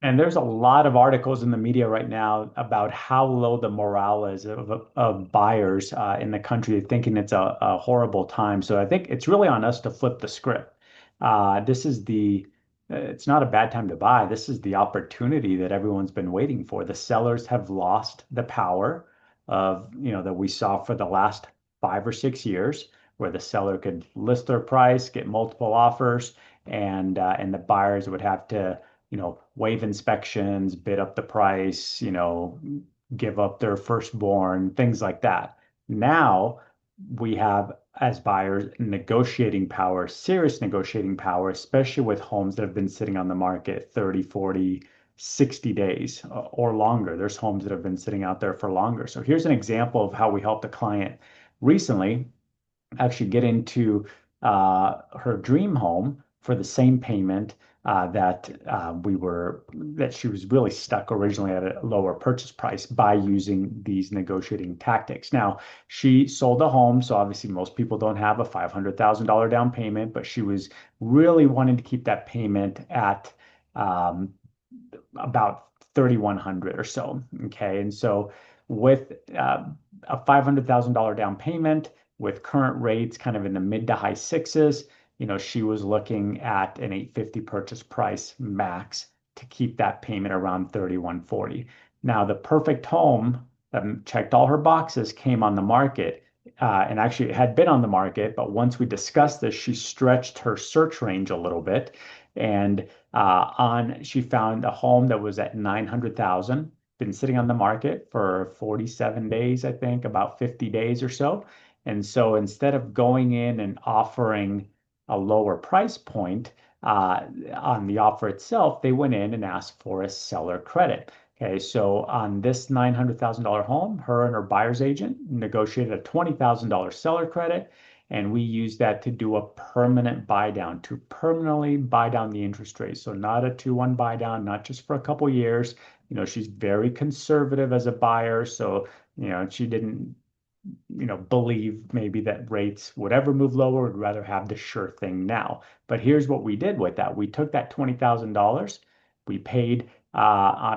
And there's a lot of articles in the media right now about how low the morale is of buyers in the country, thinking it's a horrible time. So I think it's really on us to flip the script. This is it's not a bad time to buy. This is the opportunity that everyone's been waiting for. The sellers have lost the power that we saw for the last 5 or 6 years, where the seller could list their price, get multiple offers, and the buyers would have to waive inspections, bid up the price, give up their firstborn, things like that. Now we have, as buyers, negotiating power, serious negotiating power, especially with homes that have been sitting on the market 30, 40, 60 days or longer. There's homes that have been sitting out there for longer. So here's an example of how we helped a client recently actually get into her dream home for the same payment that she was really stuck originally at a lower purchase price by using these negotiating tactics. Now, she sold a home, so obviously most people don't have a $500,000 down payment, but she was really wanting to keep that payment at um, about 3,100 or so. Okay. And so with a $500,000 down payment, with current rates kind of in the mid to high sixes, she was looking at an 850 purchase price max to keep that payment around 3,140. Now, the perfect home that checked all her boxes came on the market. And actually, it had been on the market, but once we discussed this, she stretched her search range a little bit, and she found a home that was at 900,000, been sitting on the market for 47 days, I think, about 50 days or so. And so instead of going in and offering a lower price point on the offer itself, they went in and asked for a seller credit. Okay, so on this $900,000 home, her and her buyer's agent negotiated a $20,000 seller credit, and we used that to do a permanent buy down, to permanently buy down the interest rate. So not a 2-1 buy down, not just for a couple years. She's very conservative as a buyer, so she didn't believe maybe that rates would ever move lower, would rather have the sure thing now. But here's what we did with that. We took that $20,000, we paid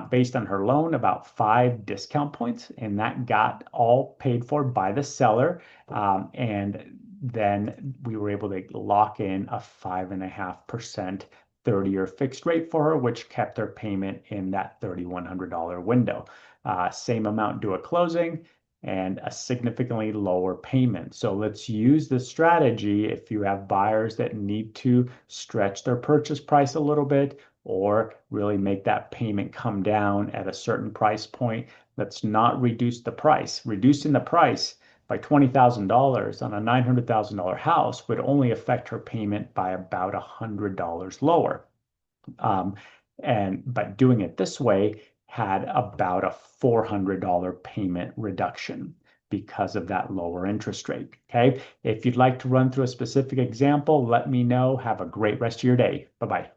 based on her loan about 5 discount points, and that got all paid for by the seller. And then we were able to lock in a 5.5% 30-year fixed rate for her, which kept her payment in that $3,100 window. Same amount due at closing and a significantly lower payment. So let's use this strategy if you have buyers that need to stretch their purchase price a little bit or really make that payment come down at a certain price point. Let's not reduce the price. Reducing the price by $20,000 on a $900,000 house would only affect her payment by about $100 lower. Um, but doing it this way had about a $400 payment reduction because of that lower interest rate. Okay. If you'd like to run through a specific example, let me know. Have a great rest of your day. Bye bye.